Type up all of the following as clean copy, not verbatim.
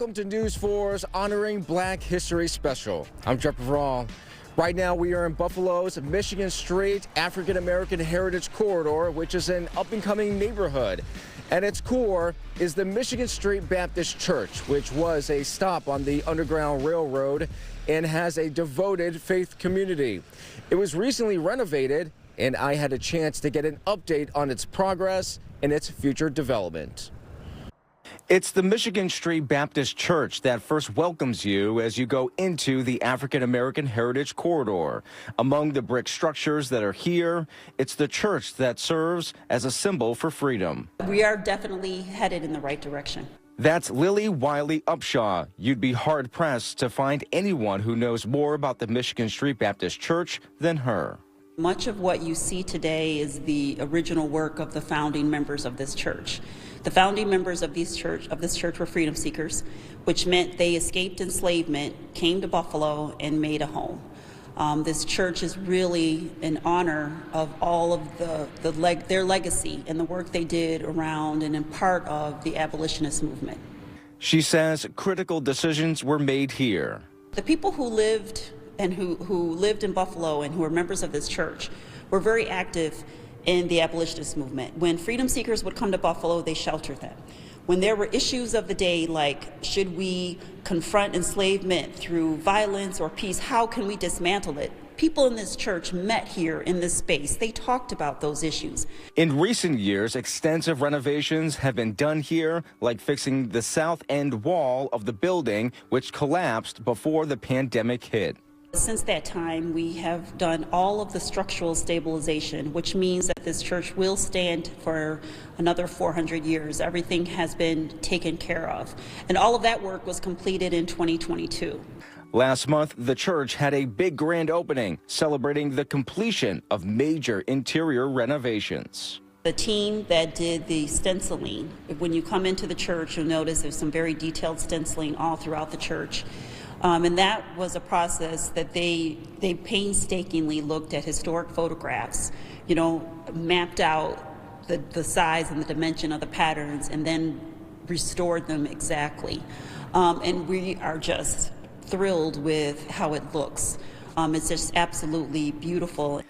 Welcome to News 4's Honoring Black History Special. I'm Jeff Verall. Right now we are in Buffalo's Michigan Street African American Heritage Corridor, which is an up-and-coming neighborhood. At its core is the Michigan Street Baptist Church, which was a stop on the Underground Railroad and has a devoted faith community. It was recently renovated, and I had a chance to get an update on its progress and its future development. It's the Michigan Street Baptist Church that first welcomes you as you go into the African American Heritage Corridor. Among the brick structures that are here, it's the church that serves as a symbol for freedom. We are definitely headed in the right direction. That's Lily Wiley Upshaw. You'd be hard-pressed to find anyone who knows more about the Michigan Street Baptist Church than her. Much of what you see today is the original work of the founding members of this church. The founding members of this church were freedom seekers, which meant they escaped enslavement, came to Buffalo, and made a home. This church is really in honor of all of their legacy and the work they did around and in part of the abolitionist movement. She says critical decisions were made here. The people who lived and who lived in Buffalo and who are members of this church were very active in the abolitionist movement. When freedom seekers would come to Buffalo, they sheltered them. When there were issues of the day like, should we confront enslavement through violence or peace, how can we dismantle it? People in this church met here in this space. They talked about those issues. In recent years, extensive renovations have been done here, like fixing the south end wall of the building, which collapsed before the pandemic hit. Since that time, we have done all of the structural stabilization, which means that this church will stand for another 400 years. Everything has been taken care of. And all of that work was completed in 2022. Last month, the church had a big grand opening, celebrating the completion of major interior renovations. The team that did the stenciling, when you come into the church, you'll notice there's some very detailed stenciling all throughout the church. And that was a process that they painstakingly looked at historic photographs, mapped out the size and the dimension of the patterns and then restored them exactly. And we are just thrilled with how it looks. It's just absolutely beautiful.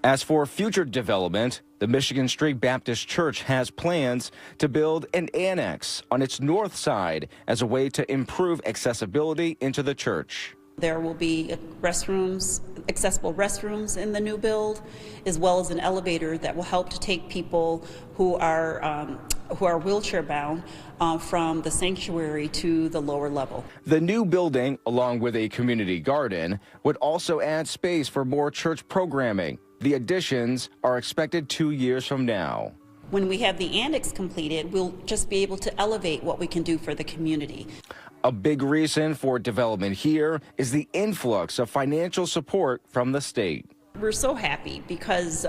As for future development, the Michigan Street Baptist Church has plans to build an annex on its north side as a way to improve accessibility into the church. There will be accessible restrooms in the new build, as well as an elevator that will help to take people who are wheelchair bound from the sanctuary to the lower level. The new building, along with a community garden, would also add space for more church programming. The additions are expected 2 years from now. When we have the annex completed, we'll just be able to elevate what we can do for the community. A big reason for development here is the influx of financial support from the state. We're so happy because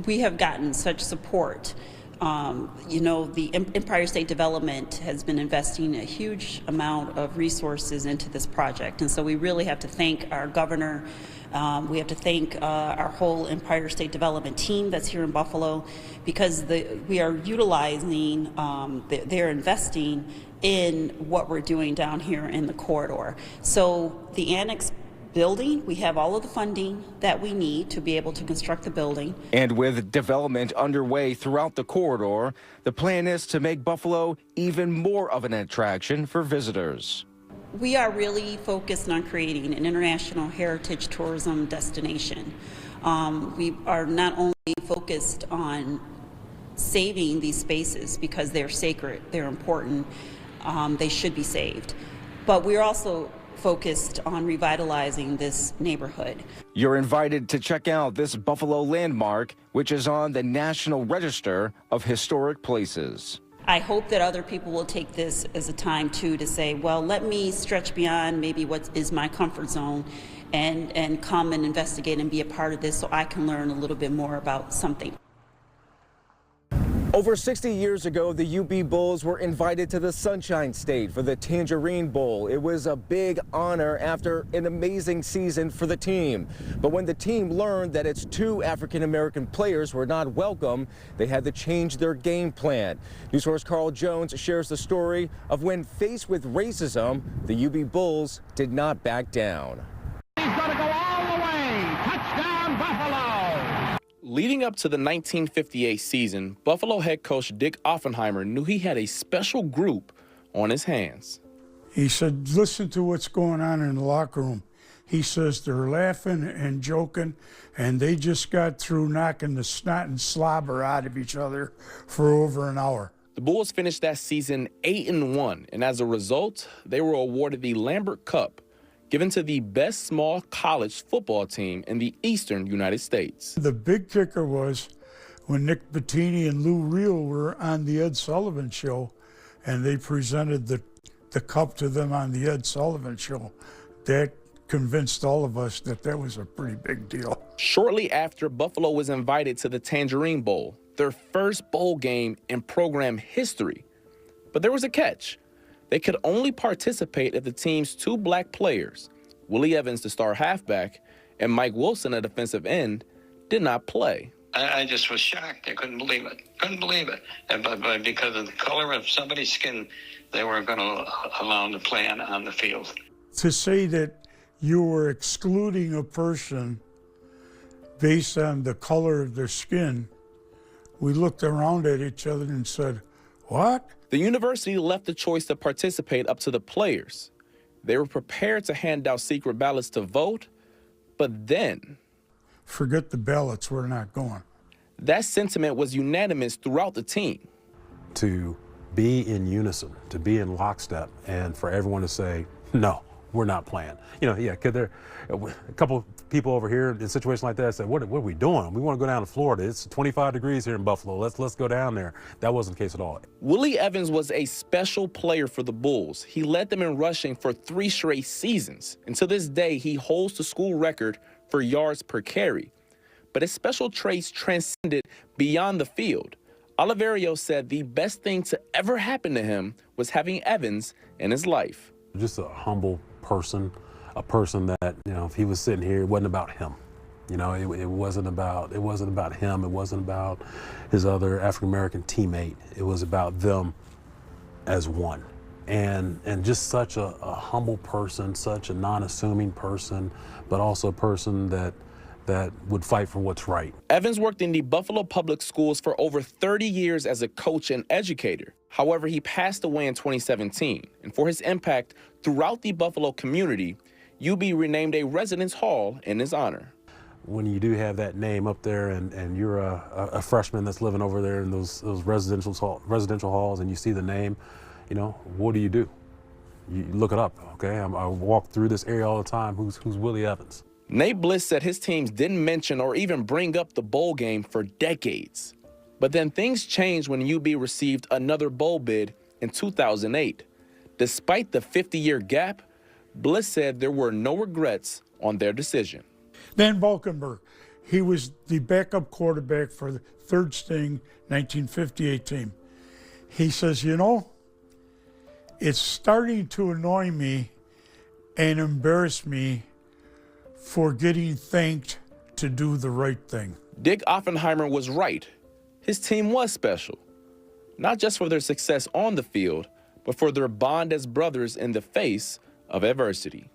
we have gotten such support. The Empire State Development has been investing a huge amount of resources into this project, and so we really have to thank our governor. We have to thank our whole Empire State Development team that's here in Buffalo, because we are utilizing, they're investing in what we're doing down here in the corridor. So the annex building, we have all of the funding that we need to be able to construct the building. And with development underway throughout the corridor, the plan is to make Buffalo even more of an attraction for visitors. We are really focused on creating an international heritage tourism destination. We are not only focused on saving these spaces because they're sacred, they're important, they should be saved, but we're also focused on revitalizing this neighborhood. You're invited to check out this Buffalo landmark, which is on the National Register of Historic Places. I hope that other people will take this as a time too to say, well, let me stretch beyond maybe what is my comfort zone and come and investigate and be a part of this so I can learn a little bit more about something. Over 60 years ago, the UB Bulls were invited to the Sunshine State for the Tangerine Bowl. It was a big honor after an amazing season for the team. But when the team learned that its 2 African-American players were not welcome, they had to change their game plan. News Source Carl Jones shares the story of when faced with racism, the UB Bulls did not back down. He's going to go all the way. Touchdown, Buffalo! Leading up to the 1958 season, Buffalo head coach Dick Offenheimer knew he had a special group on his hands. He said, listen to what's going on in the locker room. He says they're laughing and joking, and they just got through knocking the snot and slobber out of each other for over an hour. The Bulls finished that season 8-1, and as a result, they were awarded the Lambert Cup, given to the best small college football team in the eastern United States. The big kicker was when Nick Bettini and Lou Reel were on the Ed Sullivan Show, and they presented the cup to them on the Ed Sullivan Show. That convinced all of us that that was a pretty big deal. Shortly after, Buffalo was invited to the Tangerine Bowl, their first bowl game in program history. But there was a catch. They could only participate if the team's 2 black players, Willie Evans, the star halfback, and Mike Wilson, a defensive end, did not play. I just was shocked. I couldn't believe it. Couldn't believe it. But because of the color of somebody's skin, they weren't going to allow them to play on the field. To say that you were excluding a person based on the color of their skin, we looked around at each other and said, what? The university left the choice to participate up to the players. They were prepared to hand out secret ballots to vote, but then... Forget the ballots, we're not going. That sentiment was unanimous throughout the team. To be in unison, to be in lockstep, and for everyone to say, no, we're not playing. You know, yeah, could there, a couple people over here in situations like that said, what are we doing? We want to go down to Florida. It's 25 degrees here in Buffalo. Let's go down there. That wasn't the case at all. Willie Evans was a special player for the Bulls. He led them in rushing for 3 straight seasons. And to this day, he holds the school record for yards per carry. But his special traits transcended beyond the field. Oliverio said the best thing to ever happen to him was having Evans in his life. Just a humble person, a person that, you know, if he was sitting here, it wasn't about him. You know, it wasn't about him. It wasn't about his other African-American teammate. It was about them as one. And just such a humble person, such a non-assuming person, but also a person that would fight for what's right. Evans worked in the Buffalo Public Schools for over 30 years as a coach and educator. However, he passed away in 2017. And for his impact throughout the Buffalo community, UB renamed a residence hall in his honor. When you do have that name up there and you're a freshman that's living over there in those residential halls and you see the name, you know, what do? You look it up, okay? I walk through this area all the time. Who's Willie Evans? Nate Bliss said his teams didn't mention or even bring up the bowl game for decades. But then things changed when UB received another bowl bid in 2008. Despite the 50-year gap, Bliss said there were no regrets on their decision. Dan Valkenburg, he was the backup quarterback for the third string 1958 team. He says, you know, it's starting to annoy me and embarrass me for getting thanked to do the right thing. Dick Offenheimer was right. His team was special, not just for their success on the field, but for their bond as brothers in the face of adversity.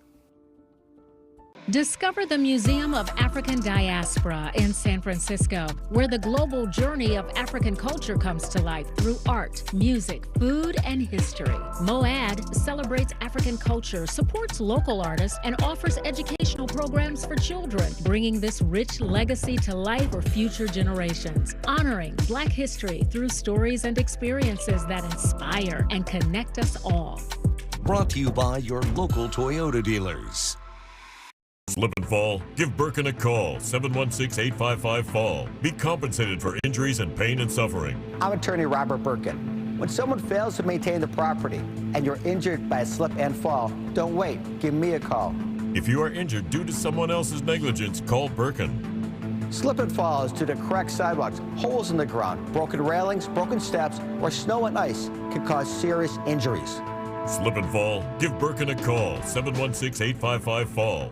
Discover the Museum of African Diaspora in San Francisco, where the global journey of African culture comes to life through art, music, food, and history. MOAD celebrates African culture, supports local artists, and offers educational programs for children, bringing this rich legacy to life for future generations, honoring Black history through stories and experiences that inspire and connect us all. Brought to you by your local Toyota dealers. Slip and fall? Give Birkin a call, 716-855-FALL. Be compensated for injuries and pain and suffering. I'm attorney Robert Birkin. When someone fails to maintain the property and you're injured by a slip and fall, don't wait. Give me a call. If you are injured due to someone else's negligence, call Birkin. Slip and fall is due to cracked sidewalks, holes in the ground, broken railings, broken steps, or snow and ice can cause serious injuries. Slip and fall? Give Birkin a call, 716-855-FALL.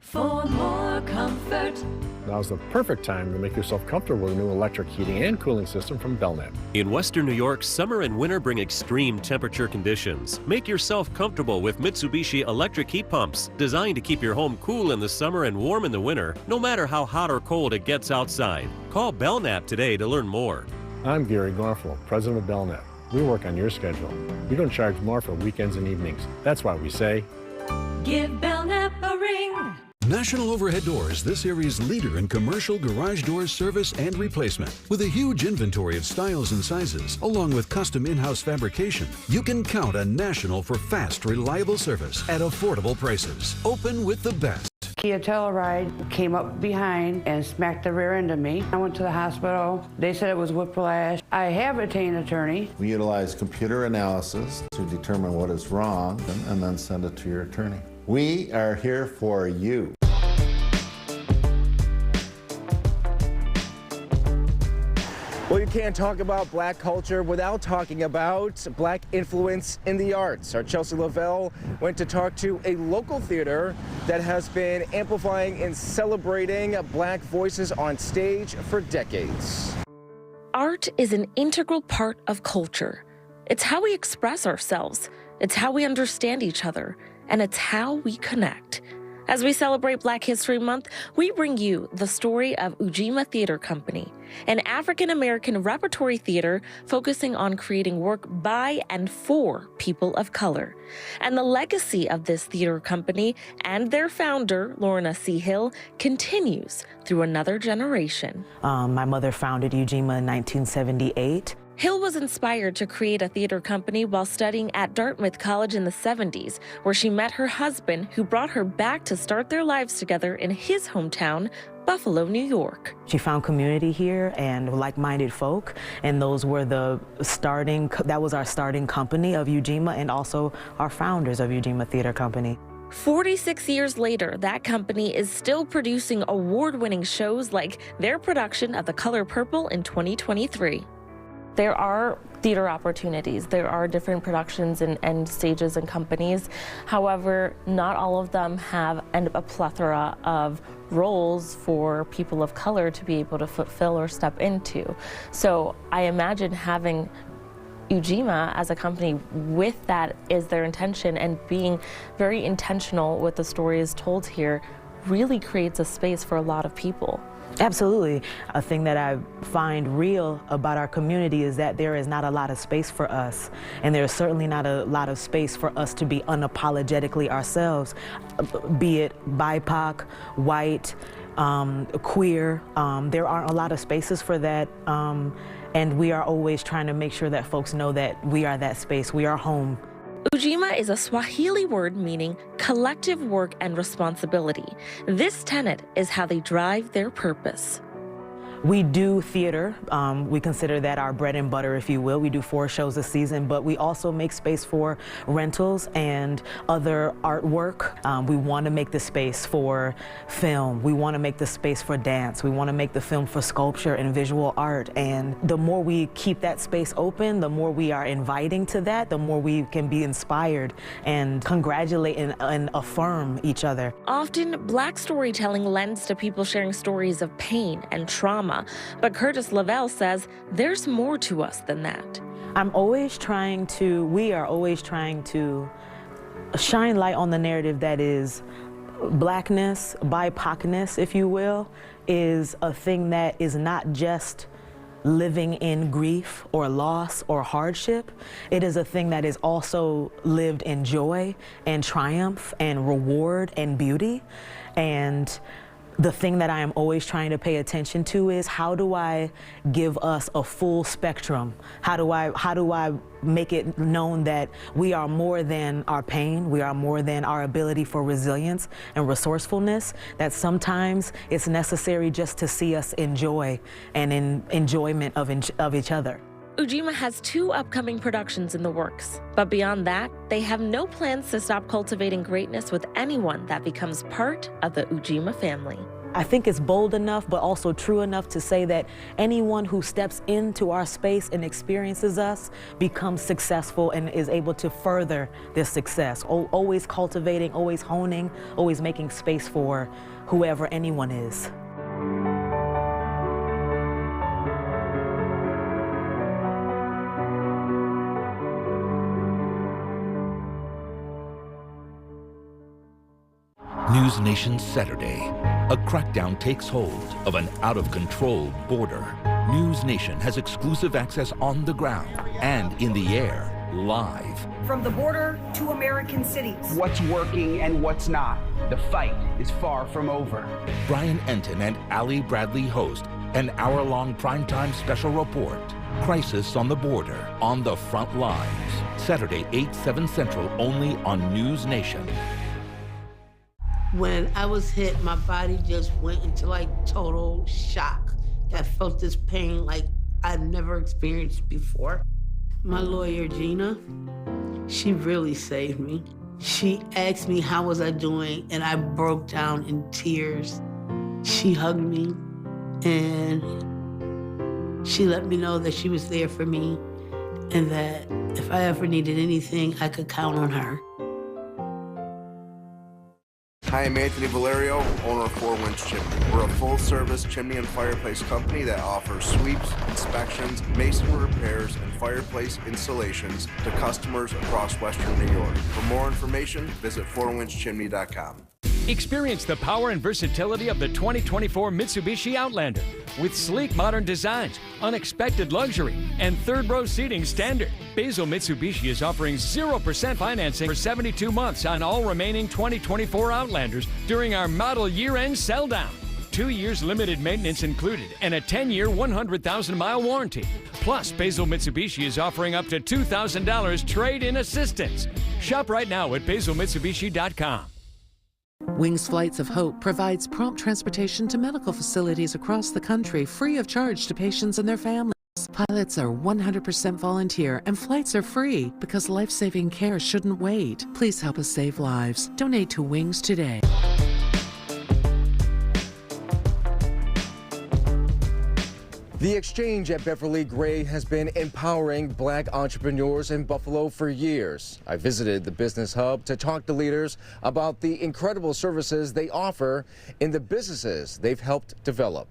For more comfort. Now's the perfect time to make yourself comfortable with a new electric heating and cooling system from Belknap. In Western New York, summer and winter bring extreme temperature conditions. Make yourself comfortable with Mitsubishi electric heat pumps, designed to keep your home cool in the summer and warm in the winter, no matter how hot or cold it gets outside. Call Belknap today to learn more. I'm Gary Garfel, president of Belknap. We work on your schedule. We don't charge more for weekends and evenings. That's why we say, give Belknap a ring. National Overhead Doors, this area's leader in commercial garage door service and replacement. With a huge inventory of styles and sizes, along with custom in-house fabrication, you can count on National for fast, reliable service at affordable prices. Open with the best. Kia Telluride came up behind and smacked the rear end of me. I went to the hospital. They said it was whiplash. I have retained an attorney. We utilize computer analysis to determine what is wrong and then send it to your attorney. We are here for you. Well, you can't talk about black culture without talking about black influence in the arts. Our Chelsea Lavelle went to talk to a local theater that has been amplifying and celebrating black voices on stage for decades. Art is an integral part of culture. It's how we express ourselves, it's how we understand each other, and it's how we connect. As we celebrate Black History Month, we bring you the story of Ujima Theater Company, an African-American repertory theater focusing on creating work by and for people of color. And the legacy of this theater company and their founder, Lorna C. Hill, continues through another generation. My mother founded Ujima in 1978. Hill was inspired to create a theater company while studying at Dartmouth College in the 70s, where she met her husband, who brought her back to start their lives together in his hometown, Buffalo, New York. She found community here and like-minded folk, and those were that was our starting company of Ujima and also our founders of Ujima Theater Company. 46 years later, that company is still producing award-winning shows like their production of The Color Purple in 2023. There are theater opportunities. There are different productions and stages and companies. However, not all of them have a plethora of roles for people of color to be able to fulfill or step into. So I imagine having Ujima as a company with that is their intention, and being very intentional with the stories told here really creates a space for a lot of people. Absolutely. A thing that I find real about our community is that there is not a lot of space for us, and there's certainly not a lot of space for us to be unapologetically ourselves, be it BIPOC, white, queer. There aren't a lot of spaces for that, and we are always trying to make sure that folks know that we are that space, we are home. Ujima is a Swahili word meaning collective work and responsibility. This tenet is how they drive their purpose. We do theater. We consider that our bread and butter, if you will. We do 4 shows a season, but we also make space for rentals and other artwork. We want to make the space for film. We want to make the space for dance. We want to make the film for sculpture and visual art. And the more we keep that space open, the more we are inviting to that, the more we can be inspired and congratulate and affirm each other. Often, Black storytelling lends to people sharing stories of pain and trauma. But Curtis Lavelle says there's more to us than that. we are always trying to shine light on the narrative that is Blackness, BIPOCness, if you will, is a thing that is not just living in grief or loss or hardship. It is a thing that is also lived in joy and triumph and reward and beauty. And the thing that I am always trying to pay attention to is, how do I give us a full spectrum? How do I make it known that we are more than our pain, we are more than our ability for resilience and resourcefulness, that sometimes it's necessary just to see us enjoy and in enjoyment of each other. Ujima has 2 upcoming productions in the works, but beyond that, they have no plans to stop cultivating greatness with anyone that becomes part of the Ujima family. I think it's bold enough, but also true enough to say that anyone who steps into our space and experiences us becomes successful and is able to further this success. Always cultivating, always honing, always making space for whoever anyone is. News Nation Saturday. A crackdown takes hold of an out-of-control border. News Nation has exclusive access on the ground and in the air, live. From the border to American cities. What's working and what's not. The fight is far from over. Brian Enton and Ali Bradley host an hour-long primetime special report. Crisis on the Border, on the front lines. Saturday, 8, 7 Central, only on News Nation. When I was hit, my body just went into like total shock. I felt this pain like I'd never experienced before. My lawyer, Gina, she really saved me. She asked me how was I doing, and I broke down in tears. She hugged me, and she let me know that she was there for me, and that if I ever needed anything, I could count on her. Hi, I'm Anthony Valerio, owner of Four Winds Chimney. We're a full-service chimney and fireplace company that offers sweeps, inspections, masonry repairs, and fireplace installations to customers across Western New York. For more information, visit fourwindschimney.com. Experience the power and versatility of the 2024 Mitsubishi Outlander with sleek modern designs, unexpected luxury, and third-row seating standard. Basil Mitsubishi is offering 0% financing for 72 months on all remaining 2024 Outlanders during our model year-end sell-down. 2 years limited maintenance included and a 10-year, 100,000-mile warranty. Plus, Basil Mitsubishi is offering up to $2,000 trade-in assistance. Shop right now at basilmitsubishi.com. Wings Flights of Hope provides prompt transportation to medical facilities across the country free of charge to patients and their families. Pilots are 100% volunteer and flights are free because life-saving care shouldn't wait. Please help us save lives. Donate to Wings today. The Exchange at Beverly Gray has been empowering black entrepreneurs in Buffalo for years. I visited the business hub to talk to leaders about the incredible services they offer in the businesses they've helped develop.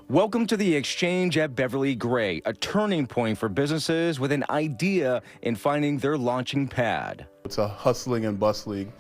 Welcome to the Exchange at Beverly Gray, a turning point for businesses with an idea in finding their launching pad. It's a hustling and bustling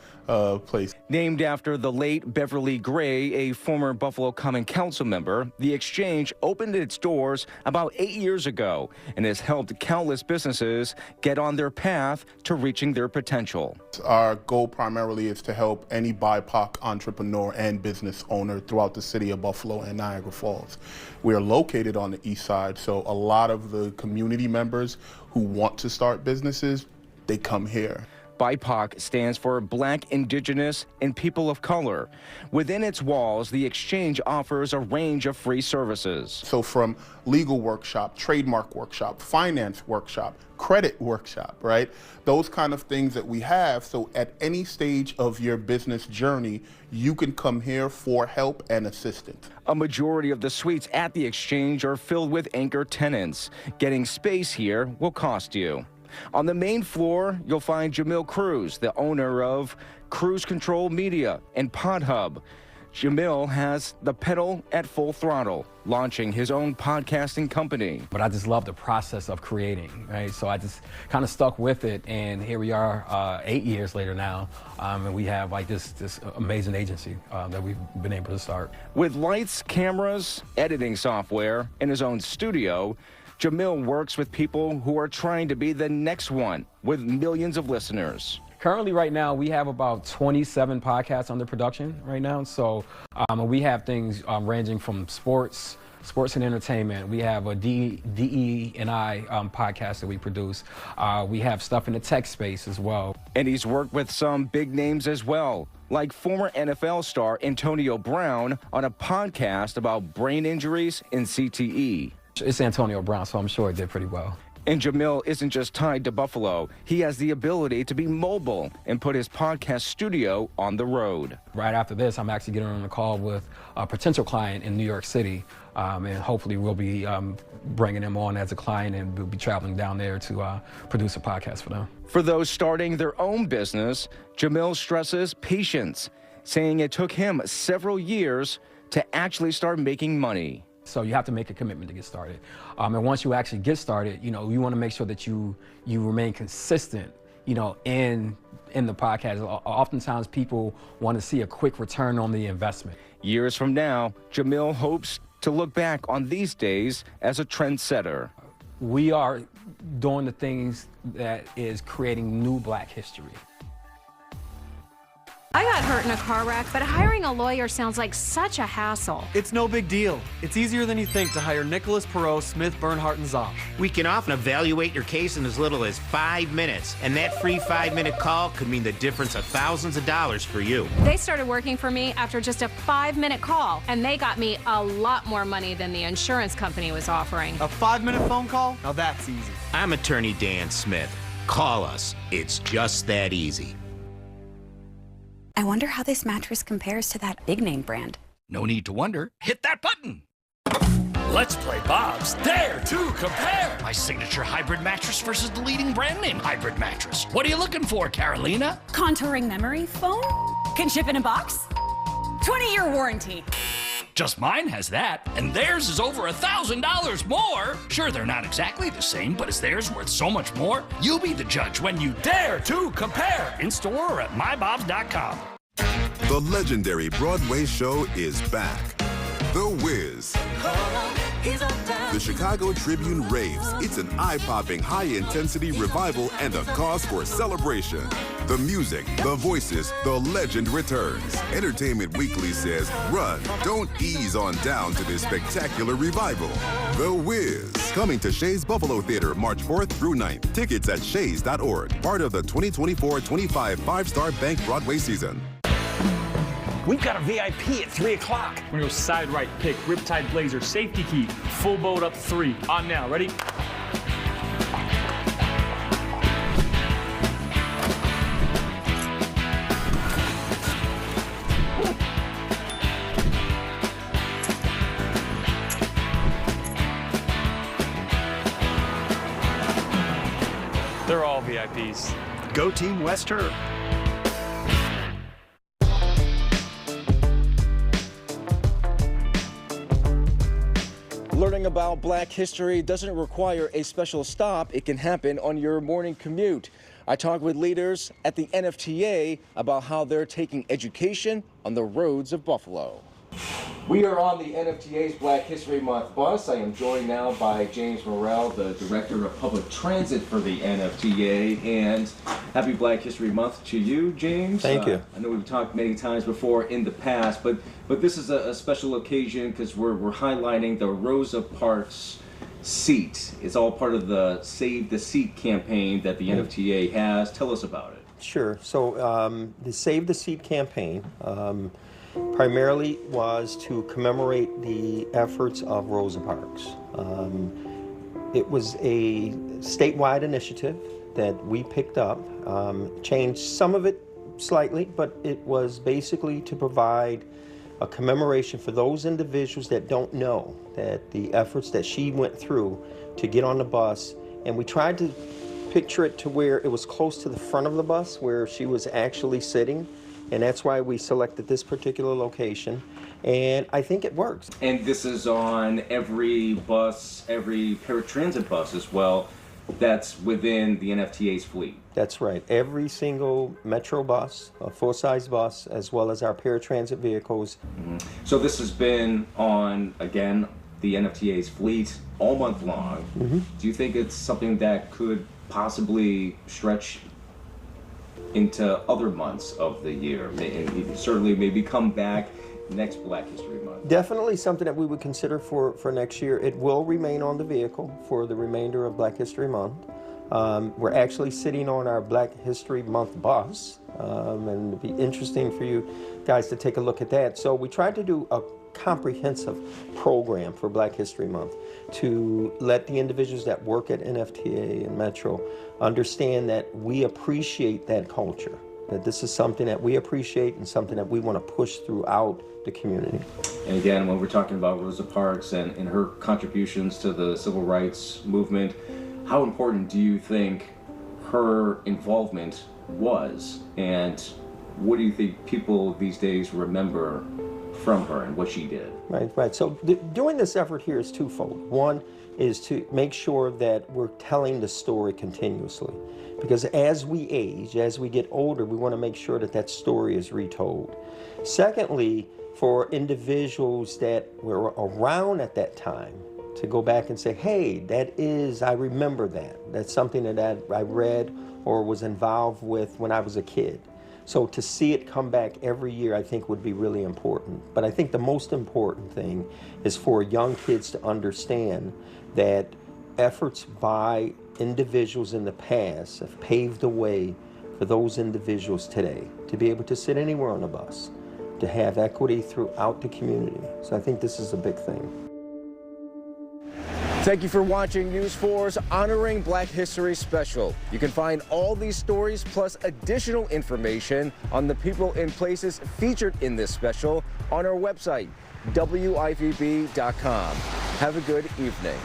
place. Named after the late Beverly Gray, a former Buffalo Common Council member, the Exchange opened its doors about 8 years ago and has helped countless businesses get on their path to reaching their potential. Our goal primarily is to help any BIPOC entrepreneur and business owner throughout the city of Buffalo and Niagara Falls. We are located on the east side, so a lot of the community members who want to start businesses, they come here. BIPOC stands for Black, Indigenous, and People of Color. Within its walls, the Exchange offers a range of free services. So from legal workshop, trademark workshop, finance workshop, credit workshop, right? Those kind of things that we have. So at any stage of your business journey, you can come here for help and assistance. A majority of the suites at the Exchange are filled with anchor tenants. Getting space here will cost you. On the main floor, you'll find Jamil Cruz, the owner of Cruise Control Media and Pod Hub. Jamil has the pedal at full throttle, launching his own podcasting company. But I just love the process of creating, right? So I just kind of stuck with it, and here we are 8 years later now, and we have like this amazing agency that we've been able to start. With lights, cameras, editing software, and his own studio, Jamil works with people who are trying to be the next one with millions of listeners. Currently, right now, we have about 27 podcasts under production right now. So we have things ranging from sports and entertainment. We have a DE&I podcast that we produce. We have stuff in the tech space as well. And he's worked with some big names as well, like former NFL star Antonio Brown on a podcast about brain injuries and CTE. It's Antonio Brown, so I'm sure it did pretty well. And Jamil isn't just tied to Buffalo. He has the ability to be mobile and put his podcast studio on the road. Right after this, I'm actually getting on a call with a potential client in New York City, and hopefully we'll be bringing them on as a client, and we'll be traveling down there to produce a podcast for them. For those starting their own business, Jamil stresses patience, saying it took him several years to actually start making money. So you have to make a commitment to get started. And once you actually get started, you want to make sure that you remain consistent, in the podcast. Oftentimes people want to see a quick return on the investment. Years from now, Jamil hopes to look back on these days as a trendsetter. We are doing the things that is creating new Black history. I got hurt in a car wreck, but hiring a lawyer sounds like such a hassle. It's no big deal. It's easier than you think to hire Nicholas Perot, Smith, Bernhardt, and Zosh. We can often evaluate your case in as little as 5 minutes, and that free 5-minute call could mean the difference of thousands of dollars for you. They started working for me after just a 5-minute call, and they got me a lot more money than the insurance company was offering. A 5-minute phone call? Now that's easy. I'm attorney Dan Smith. Call us. It's just that easy. I wonder how this mattress compares to that big name brand. No need to wonder. Hit that button. Let's play Bob's Dare to Compare. My signature hybrid mattress versus the leading brand name hybrid mattress. What are you looking for, Carolina? Contouring memory foam? Can ship in a box? 20-year warranty. Just mine has that, and theirs is over $1,000 more. Sure, they're not exactly the same, but is theirs worth so much more? You be the judge when you dare to compare. In store or at mybobs.com. The legendary Broadway show is back. The Wiz. The Chicago Tribune raves. It's an eye-popping, high-intensity revival and a cause for celebration. The music, the voices, the legend returns. Entertainment Weekly says, run, don't ease on down to this spectacular revival. The Wiz. Coming to Shays Buffalo Theater March 4th through 9th. Tickets at shays.org. Part of the 2024-25 5-Star Bank Broadway season. We've got a VIP at 3 o'clock. We're gonna go side right, pick, Riptide Blazer, safety key, full boat up 3. On now, ready? They're all VIPs. Go Team West Her. Learning about Black history doesn't require a special stop. It can happen on your morning commute. I talked with leaders at the NFTA about how they're taking education on the roads of Buffalo. We are on the NFTA's Black History Month bus. I am joined now by James Morrell, the Director of Public Transit for the NFTA. And happy Black History Month to you, James. Thank you. I know we've talked many times before in the past, but this is a special occasion because we're highlighting the Rosa Parks seat. It's all part of the Save the Seat campaign that the NFTA has. Tell us about it. Sure. So the Save the Seat campaign primarily was to commemorate the efforts of Rosa Parks. It was a statewide initiative that we picked up, changed some of it slightly, but it was basically to provide a commemoration for those individuals that don't know that the efforts that she went through to get on the bus, and we tried to picture it to where it was close to the front of the bus where she was actually sitting. And that's why we selected this particular location, and I think it works. And this is on every bus, every paratransit bus as well, that's within the NFTA's fleet. That's right. Every single Metro bus, a full-size bus, as well as our paratransit vehicles. So this has been on, again, the NFTA's fleet all month long. Do you think it's something that could possibly stretch into other months of the year, and certainly maybe come back next Black History Month? Definitely something that we would consider for next year. It will remain on the vehicle for the remainder of Black History Month. We're actually sitting on our Black History Month bus, and it'd be interesting for you guys to take a look at that. So we tried to do a comprehensive program for Black History Month to let the individuals that work at NFTA and Metro understand that we appreciate that culture, that this is something that we appreciate and something that we want to push throughout the community. And again, when we're talking about Rosa Parks and her contributions to the civil rights movement, how important do you think her involvement was, and what do you think people these days remember from her and what she did? Right. So doing this effort here is twofold. One is to make sure that we're telling the story continuously, because as we age, as we get older, we want to make sure that that story is retold. Secondly, for individuals that were around at that time, to go back and say, hey, I remember that. That's something that I read or was involved with when I was a kid. So to see it come back every year, I think would be really important. But I think the most important thing is for young kids to understand that efforts by individuals in the past have paved the way for those individuals today to be able to sit anywhere on the bus, to have equity throughout the community. So I think this is a big thing. Thank you for watching News 4's Honoring Black History special. You can find all these stories plus additional information on the people and places featured in this special on our website, WIVB.com. Have a good evening.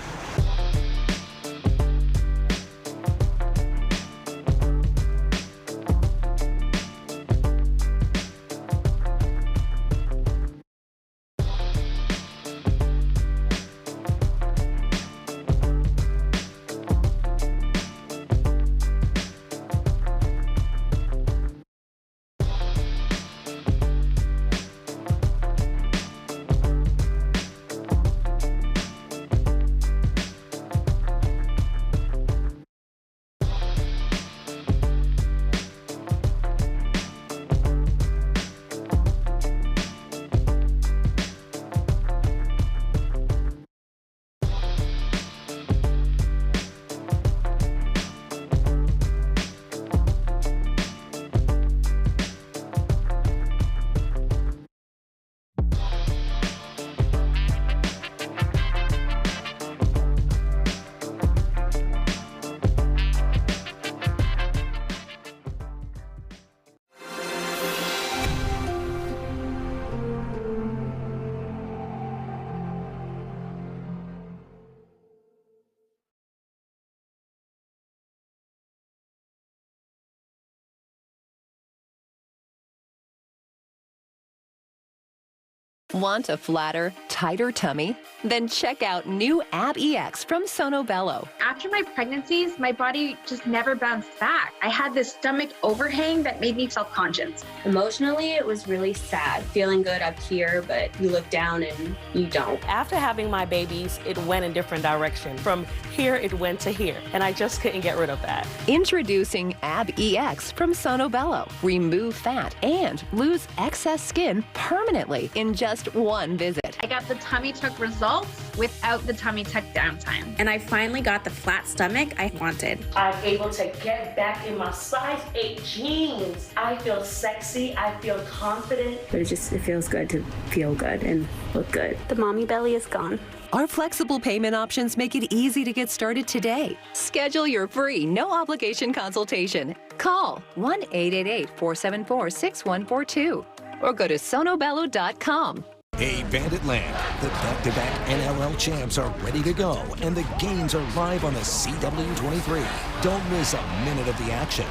Want a flatter, tighter tummy? Then check out new Ab-EX from Sono Bello. After my pregnancies, my body just never bounced back. I had this stomach overhang that made me self-conscious. Emotionally, it was really sad. Feeling good up here, but you look down and you don't. After having my babies, it went in different direction. From here, it went to here, and I just couldn't get rid of that. Introducing Ab-EX from Sono Bello. Remove fat and lose excess skin permanently in just one visit. I got the tummy tuck results without the tummy tuck downtime. And I finally got the flat stomach I wanted. I'm able to get back in my size 8 jeans. I feel sexy, I feel confident. But it feels good to feel good and look good. The mommy belly is gone. Our flexible payment options make it easy to get started today. Schedule your free, no-obligation consultation. Call 1-888-474-6142 or go to sonobello.com. Hey, Bandit Land, the back-to-back NLL champs are ready to go, and the games are live on the CW23. Don't miss a minute of the action.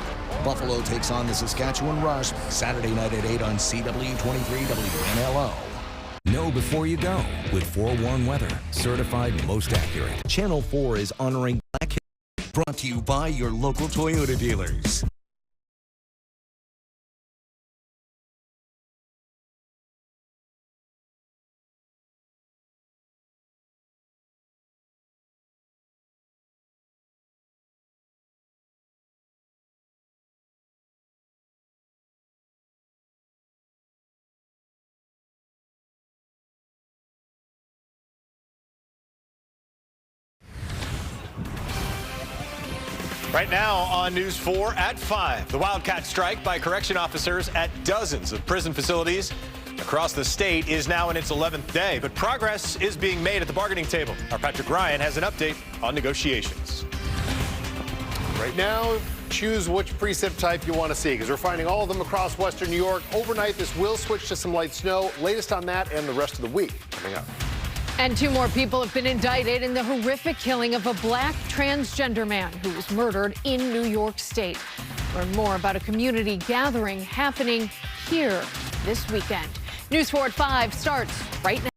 Buffalo takes on the Saskatchewan Rush Saturday night at 8 on CW23 WNLO. Know before you go with forewarned weather, certified most accurate. Channel 4 is honoring Black History, brought to you by your local Toyota dealers. Right now on News 4 at 5, the wildcat strike by correction officers at dozens of prison facilities across the state is now in its 11th day, but progress is being made at the bargaining table. Our Patrick Ryan has an update on negotiations. Right now, choose which precip type you want to see, because we're finding all of them across western New York. Overnight, this will switch to some light snow. Latest on that and the rest of the week coming up. And 2 more people have been indicted in the horrific killing of a black transgender man who was murdered in New York State. Learn more about a community gathering happening here this weekend. News 4 at 5 starts right now.